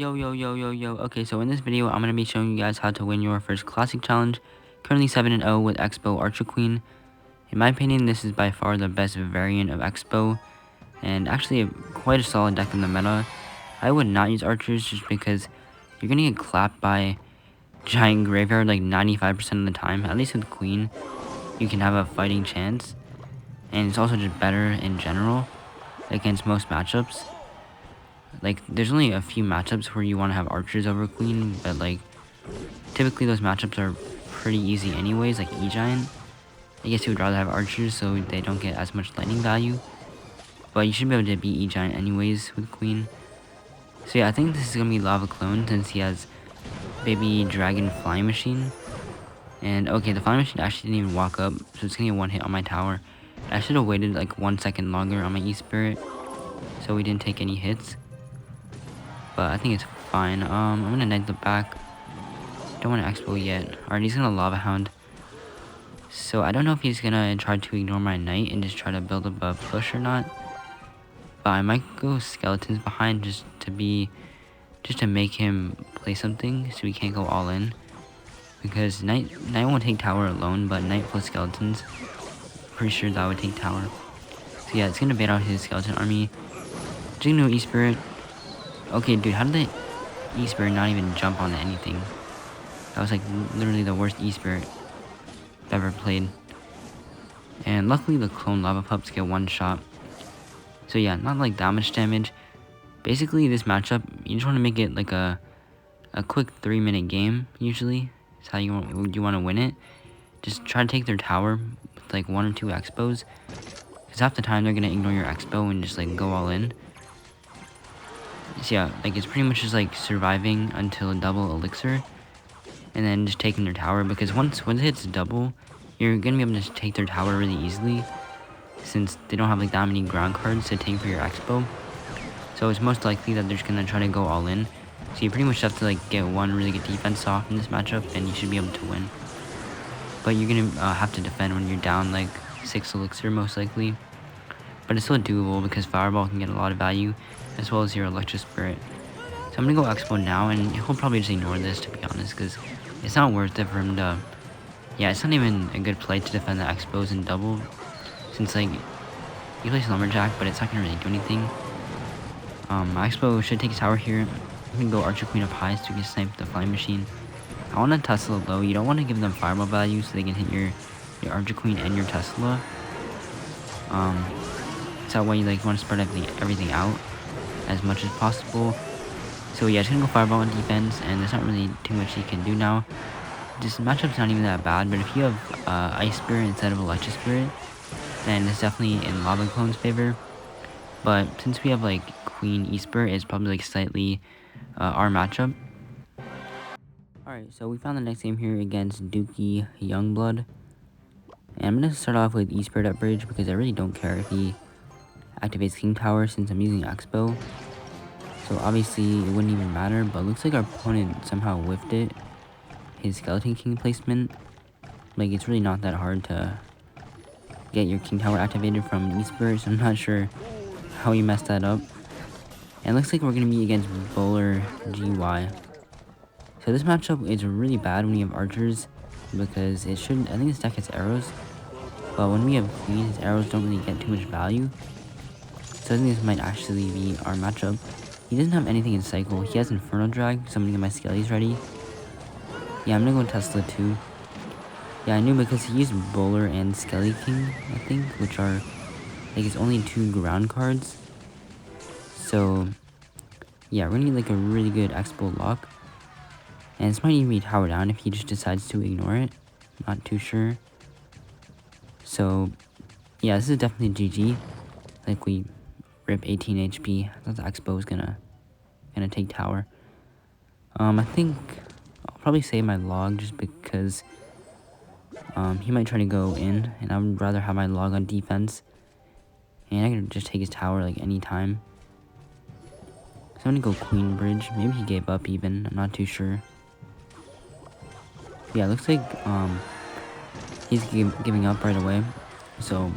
Yo, yo, yo, yo, yo. Okay, so in this video, I'm going to be showing you guys how to win your first classic challenge. Currently 7-0 with Expo Archer Queen. In my opinion, this is by far the best variant of Expo, and actually quite a solid deck in the meta. I would not use archers just because you're going to get clapped by Giant Graveyard like 95% of the time. At least with Queen, you can have a fighting chance. And it's also just better in general against most matchups. Like, there's only a few matchups where you want to have archers over queen, but like, typically those matchups are pretty easy anyways, like E-Giant. I guess you would rather have archers so they don't get as much lightning value, but you should be able to beat E-Giant anyways with queen. So yeah, I think this is going to be Lava Clone since he has Baby Dragon Flying Machine. And okay, the Flying Machine actually didn't even walk up, so it's going to get one hit on my tower. I should have waited like 1 second longer on my E-Spirit, so we didn't take any hits. But I think it's fine. I'm gonna knight the back. Don't want to expo yet. Alright, he's gonna Lava Hound. So I don't know if he's gonna try to ignore my knight and just try to build up a push or not. But I might go skeletons behind just to make him play something so he can't go all in. Because knight won't take tower alone, but knight plus skeletons, pretty sure that would take tower. So yeah, it's gonna bait out his skeleton army. Just gonna go E-Spirit. Okay, dude, how did the E-Spirit not even jump onto anything? That was like literally the worst E-Spirit I've ever played. And luckily the clone lava pups get one shot. So yeah, not like that much damage. Basically this matchup, you just want to make it like a quick 3-minute game, usually. It's how you want to win it. Just try to take their tower with like 1 or 2 expos. Because half the time they're going to ignore your expo and just like go all in. So yeah, like it's pretty much just like surviving until a double elixir, and then just taking their tower, because once it hits double, you're gonna be able to take their tower really easily, since they don't have like that many ground cards to take for your expo. So it's most likely that they're just gonna try to go all in. So you pretty much have to like get one really good defense off in this matchup, and you should be able to win. But you're gonna have to defend when you're down like 6 elixir most likely. But it's still doable because Fireball can get a lot of value, as well as your Electric Spirit. So I'm gonna go Expo now, and he'll probably just ignore this, to be honest, because it's not worth it for him to... Yeah, it's not even a good play to defend the Expos in double, since like, he plays Lumberjack, but it's not gonna really do anything. Expo should take his tower here. I'm gonna go Archer Queen up high so we can snipe the Flying Machine. I want to Tesla low. You don't want to give them Fireball value so they can hit your Archer Queen and your Tesla. So that way you like want to spread everything out as much as possible. So yeah, just gonna go Fireball on defense, and there's not really too much he can do now. This matchup's not even that bad, but if you have Ice Spirit instead of Electric Spirit, then it's definitely in Lava Clone's favor. But since we have like Queen E-Spirit, it's probably like slightly our matchup. Alright, so we found the next game here against Dookie Youngblood. And I'm gonna start off with E-Spirit at bridge because I really don't care if he activates King Tower since I'm using Expo. So obviously it wouldn't even matter, but it looks like our opponent somehow whiffed it. His Skeleton King placement. Like, it's really not that hard to get your King Tower activated from E-Spirit, so I'm not sure how he messed that up. And it looks like we're going to be against Bowler GY. So this matchup is really bad when you have archers, because I think this deck has arrows, but when we have queen, his arrows don't really get too much value. So I think this might actually be our matchup. He doesn't have anything in cycle. He has Inferno Drag, so I'm gonna get my Skellies ready. Yeah, I'm gonna go Tesla too. Yeah, I knew because he used Bowler and Skelly King, I think, which are like his only 2 ground cards. So yeah, we're gonna need like a really good Expo lock. And this might even be tower down if he just decides to ignore it. Not too sure. So yeah, this is definitely GG. Like, we rip 18 HP. I thought the Expo was gonna take tower. I think I'll probably save my log just because he might try to go in, and I would rather have my log on defense. And I could just take his tower like any time. So I'm gonna go Queen Bridge. Maybe he gave up even. I'm not too sure. Yeah, it looks like he's giving up right away. So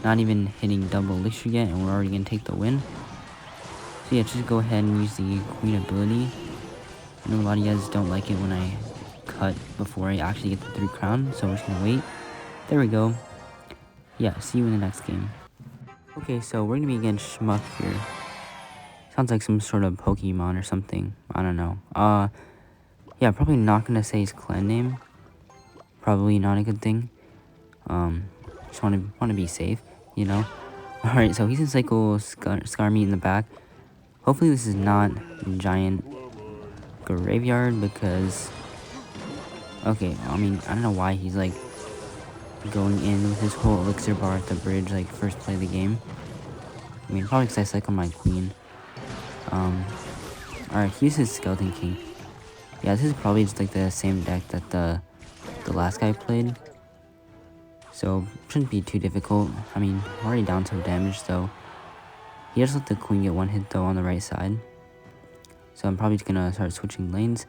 not even hitting double elixir yet, and we're already gonna take the win. So yeah, just go ahead and use the queen ability. I know a lot of you guys don't like it when I cut before I actually get the 3 crown, so we're just gonna wait. There we go. Yeah, see you in the next game. Okay, so we're gonna be against Schmuck here. Sounds like some sort of Pokemon or something. I don't know. Yeah, probably not gonna say his clan name. Probably not a good thing. Just wanna be safe, you know. All right, so he's gonna cycle Skarmy in the back. Hopefully this is not giant graveyard because. Okay, I mean I don't know why he's like going in with his whole elixir bar at the bridge like first play of the game. I mean probably because I cycle my queen. Alright, he uses Skeleton King. Yeah, this is probably just like the same deck that the last guy played. So, shouldn't be too difficult. I mean, already down some damage, so he just let the queen get one hit though on the right side. So I'm probably just gonna start switching lanes.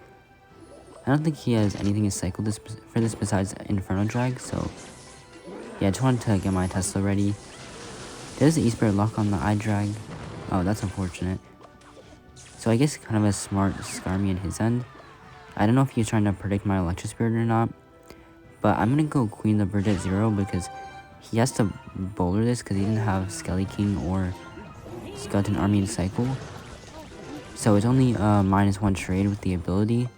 I don't think he has anything to cycle for this besides Inferno Drag, so yeah, I just wanted to get my Tesla ready. There's the E-Spirit lock on the eye drag. Oh, that's unfortunate. So I guess kind of a smart Skarmy in his end. I don't know if he's trying to predict my Electro Spirit or not, but I'm gonna go Queen the Bridge at 0 because he has to bowler this because he didn't have Skelly King or Skeleton Army in cycle. So it's only a -1 trade with the ability,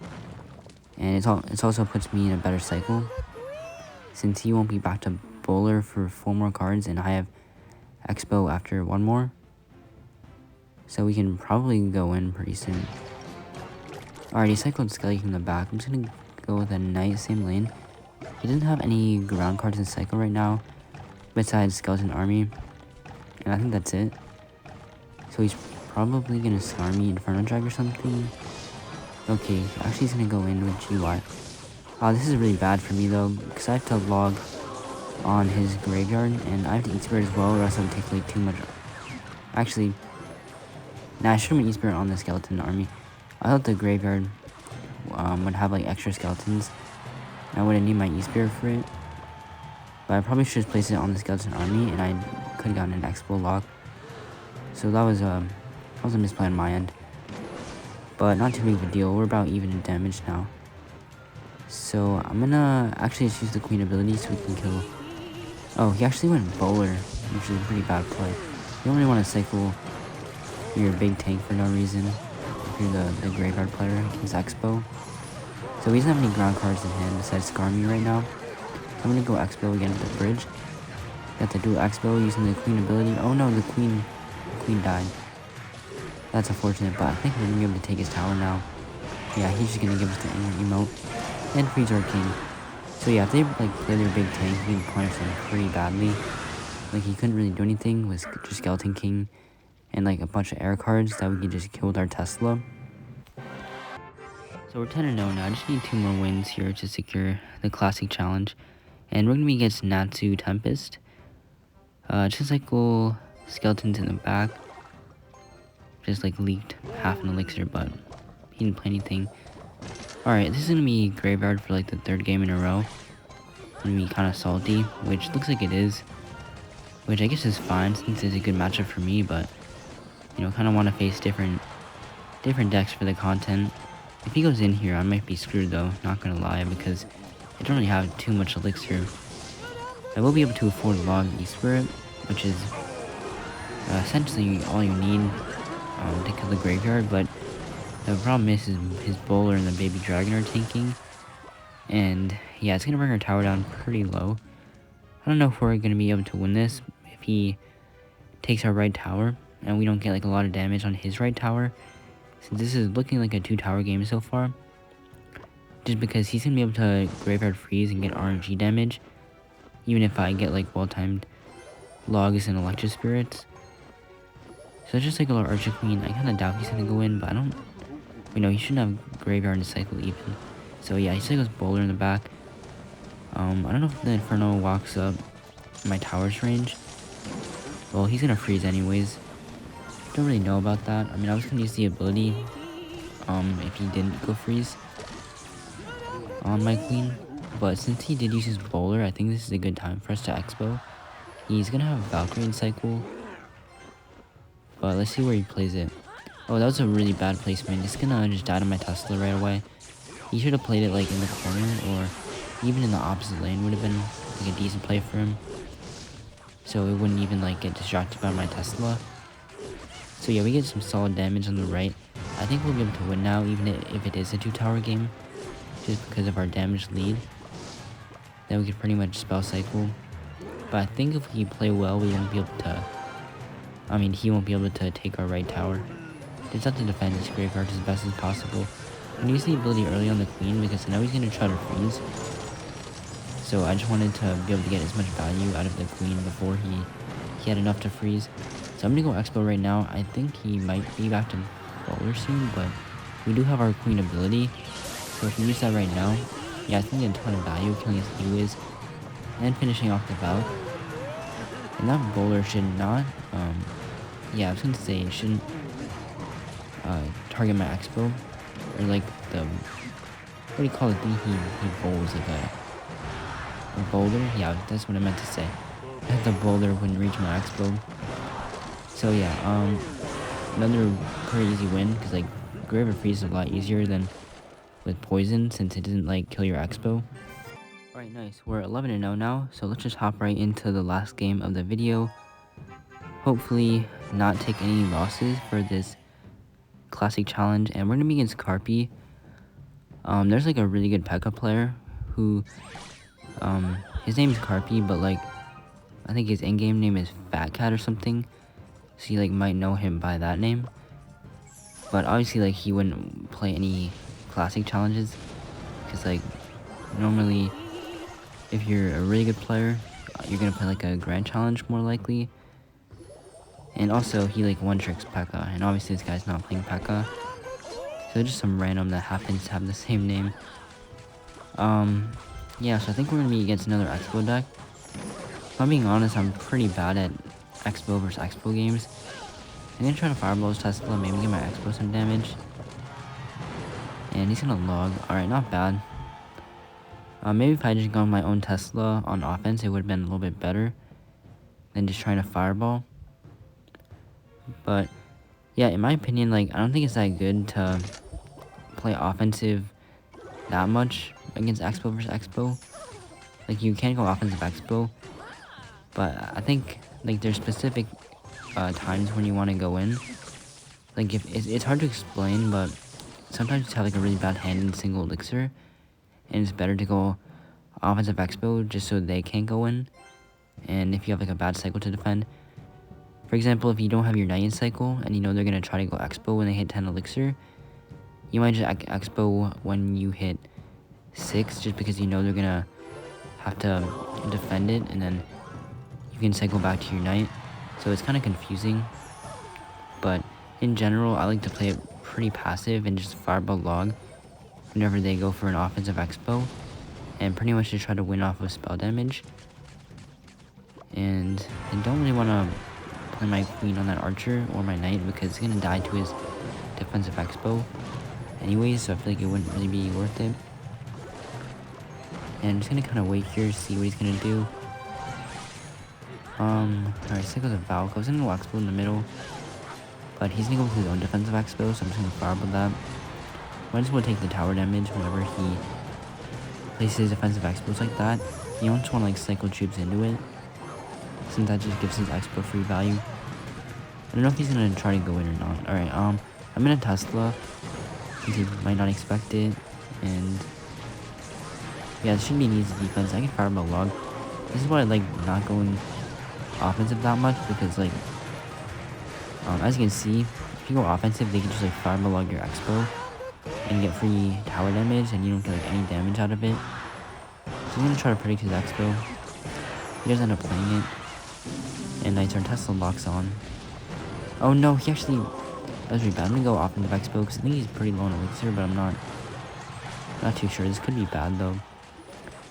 and it also puts me in a better cycle since he won't be back to bowler for 4 more cards and I have Expo after 1 more. So we can probably go in pretty soon. Alright, he cycled Skelly from the back. I'm just gonna go with a Knight, same lane. He doesn't have any ground cards in cycle right now, besides Skeleton Army. And I think that's it. So he's probably gonna Scar me Inferno Drag or something. Okay, actually he's gonna go in with GY. Wow, this is really bad for me though, because I have to log on his graveyard, and I have to E-Spirit as well, or else it would take like too much. Actually, nah, I shouldn't E-Spirit on the Skeleton Army. I thought the graveyard would have like extra skeletons. I wouldn't need my E-Spirit for it. But I probably should have placed it on the Skeleton Army, and I could have gotten an Expo lock. So that was a misplay on my end. But not too big of a deal. We're about even in damage now. So I'm gonna actually just use the Queen ability so we can kill. Oh, he actually went bowler, which is a pretty bad play. You don't really want to cycle your big tank for no reason. If you're the graveyard player, he's Expo. So he doesn't have any ground cards in hand besides Scar me right now. So I'm gonna go Expo again at the bridge. Got the dual Expo using the Queen ability. Oh no, the Queen died. That's unfortunate, but I think we're gonna be able to take his tower now. Yeah, he's just gonna give us the anger emote and freeze our king. So yeah, if they like play their big tank, we can punish them pretty badly. Like he couldn't really do anything with just Skeleton King and like a bunch of air cards that we could just kill with our Tesla. So we're 10-0 now. I just need 2 more wins here to secure the Classic Challenge. And we're going to be against Natsu Tempest. Just like cycle Skeletons in the back. Just like leaked half an elixir, but he didn't play anything. Alright, this is going to be Graveyard for like the 3rd game in a row. Going to be kind of salty, which looks like it is. Which I guess is fine since it's a good matchup for me, but you know, kind of want to face different decks for the content. If he goes in here, I might be screwed though, not gonna lie, because I don't really have too much elixir. I will be able to afford log E-Spirit, which is essentially all you need to kill the graveyard, but the problem is his bowler and the baby dragon are tanking. And yeah, it's gonna bring our tower down pretty low. I don't know if we're gonna be able to win this if he takes our right tower and we don't get like a lot of damage on his right tower. Since this is looking like a 2-tower game so far, just because he's gonna be able to graveyard freeze and get RNG damage, even if I get like well-timed logs and Electro Spirits. So it's just like a little Archer Queen. I kind of doubt he's gonna go in, but I don't. You know, he shouldn't have graveyard in cycle even. So yeah, he cycles bowler in the back. I don't know if the Inferno walks up my tower's range. Well, he's gonna freeze anyways. Don't really know about that. I mean, I was gonna use the ability if he didn't go freeze on my queen, but since he did use his bowler, I think this is a good time for us to Expo. He's gonna have Valkyrie in cycle, but let's see where he plays it. Oh, that was a really bad placement. It's gonna just die to my Tesla right away. He should have played it like in the corner or even in the opposite lane would have been like a decent play for him. So it wouldn't even like get distracted by my Tesla. So yeah, we get some solid damage on the right. I think we'll be able to win now, even if it is a 2-tower game, just because of our damage lead. Then we could pretty much spell cycle. But I think if we play well, we won't be able to. I mean, he won't be able to take our right tower. Just have to defend his graveyard as best as possible. And use the ability early on the queen because I know he's gonna try to freeze. So I just wanted to be able to get as much value out of the queen before he had enough to freeze. So I'm gonna go Expo right now. I think he might be back to bowler soon, but we do have our queen ability. So if we use that right now, yeah, I think a ton of value killing his E-Wiz and finishing off the Valk. And that bowler should not, yeah, I was gonna say it shouldn't target my Expo, or like the, what do you call it, thing he bowls, like a boulder? Yeah, that's what I meant to say. The boulder wouldn't reach my Expo. So yeah, another pretty easy win, because like Graveyard Freeze is a lot easier than with Poison, since it doesn't like kill your Expo. Alright, nice. We're 11-0 now, so let's just hop right into the last game of the video. Hopefully not take any losses for this classic challenge, and we're gonna be against Carpy. There's like a really good P.E.K.K.A player who, his name is Carpy, but like, I think his in-game name is Fat Cat or something, so you like might know him by that name. But obviously like he wouldn't play any classic challenges, because like, normally, if you're a really good player, you're gonna play like a grand challenge more likely. And also, he like one-tricks P.E.K.K.A, and obviously this guy's not playing P.E.K.K.A. So just some random that happens to have the same name. Yeah, so I think we're gonna be against another Expo deck. If I'm being honest, I'm pretty bad at Expo versus Expo games. I'm gonna try to fireball his Tesla, maybe give my Expo some damage. And he's gonna log. Alright, not bad. Maybe if I just gone my own Tesla on offense, it would have been a little bit better than just trying to fireball. But yeah, in my opinion, like I don't think it's that good to play offensive that much against Expo versus Expo. Like you can go offensive Expo, but I think like there's specific times when you want to go in. Like if it's hard to explain, but sometimes you have like a really bad hand in single elixir, and it's better to go offensive Expo just so they can't go in. And if you have like a bad cycle to defend, for example, if you don't have your Knight in cycle and you know they're gonna try to go Expo when they hit 10 elixir, you might just Expo when you hit 6, just because you know they're gonna have to defend it, and then you can cycle back to your Knight. So it's kind of confusing, but in general, I like to play it pretty passive and just fireball log whenever they go for an offensive Expo, and pretty much just try to win off of spell damage. And I don't really want to play my queen on that archer or my knight because it's gonna die to his defensive Expo anyways, so I feel like it wouldn't really be worth it. And I'm just gonna kind of wait here, see what he's gonna do. Alright, so goes a Valk. I was gonna go Expo in the middle, but he's gonna go with his own defensive Expo, so I'm just gonna fireball that. Might as well take the tower damage whenever he places defensive Expos like that. You don't just want to like cycle troops into it, since that just gives his Expo free value. I don't know if he's gonna try to go in or not. Alright, I'm in a Tesla, since he might not expect it, and yeah, it should be an easy defense. I can fireball log. This is why I like not going offensive that much, because like, as you can see, if you go offensive, they can just like fireball log your Expo and get free tower damage, and you don't get like any damage out of it. So I'm gonna try to predict his Expo. He doesn't end up playing it, and I turn Tesla locks on. Oh no, he actually, that was really bad. I'm gonna go offensive Expo because I think he's pretty low on elixir, but I'm not too sure. This could be bad though.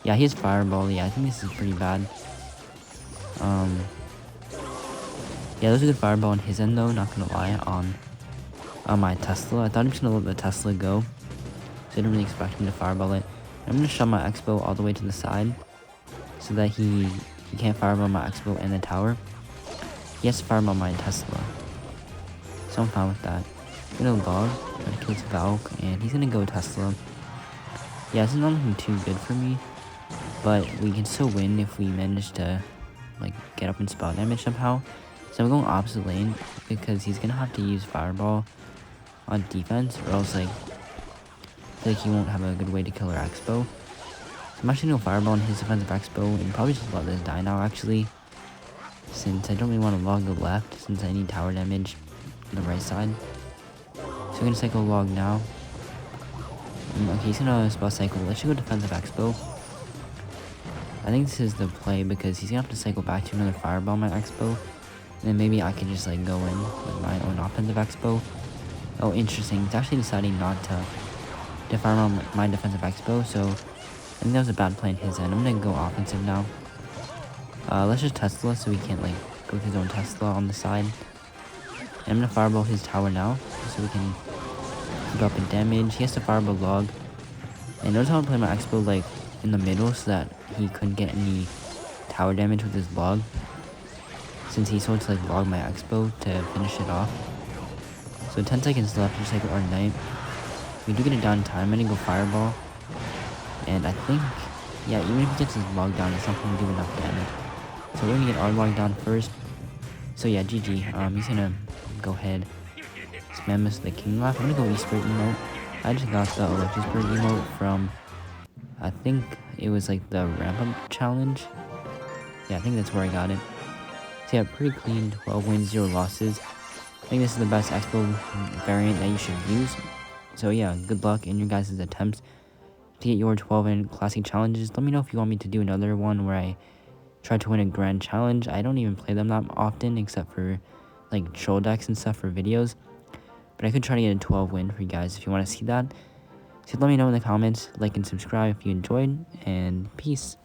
Yeah, he has fireball. Yeah, I think this is pretty bad. Yeah, there's a good fireball on his end though, not gonna lie, on my Tesla. I thought he was gonna let the Tesla go, so I didn't really expect him to fireball it. I'm gonna shove my Expo all the way to the side, so that he can't fireball my Expo and the tower. He has to fireball my Tesla, so I'm fine with that. Gonna log, try to kill his Valk, and he's gonna go Tesla. Yeah, this is not looking too good for me, but we can still win if we manage to like get up and spell damage somehow. So I'm going opposite lane because he's gonna have to use Fireball on defense, or else like I feel like he won't have a good way to kill our Expo. So I'm actually gonna Fireball on his defensive Expo and probably just let this die now actually, since I don't really want to log the left since I need tower damage on the right side. So we're gonna cycle log now. Okay, he's gonna spell cycle. Let's go defensive Expo. I think this is the play because he's gonna have to cycle back to another Fireball on my Expo. And then maybe I can just like go in with my own offensive Expo. Oh, interesting. He's actually deciding not to Fireball my defensive Expo, so I think that was a bad play on his end. I'm gonna go offensive now. Let's just Tesla so we can't like go with his own Tesla on the side. And I'm gonna Fireball his tower now so we can keep up in damage. He has to Fireball log. And notice how I'm playing my Expo like in the middle so that he couldn't get any tower damage with his log, since he sort to like log my Expo to finish it off. So 10 seconds left, just like our knight. We do get it down in time. I'm gonna go Fireball. And I think, yeah, even if he gets his log down, it's not gonna do enough damage. So we're gonna get our log down first. So yeah, GG. He's gonna go ahead, spam us the King Laugh. I'm gonna go Eastbird emote. I just got the Electric Bird emote from, I think it was like the ramp up challenge. Yeah, I think that's where I got it. So yeah, pretty clean, 12 wins, 0 losses. I think this is the best Expo variant that you should use. So yeah, good luck in your guys' attempts to get your 12 and classic challenges. Let me know if you want me to do another one where I try to win a grand challenge. I don't even play them that often except for like troll decks and stuff for videos. But I could try to get a 12 win for you guys if you want to see that. So let me know in the comments, like and subscribe if you enjoyed, and peace.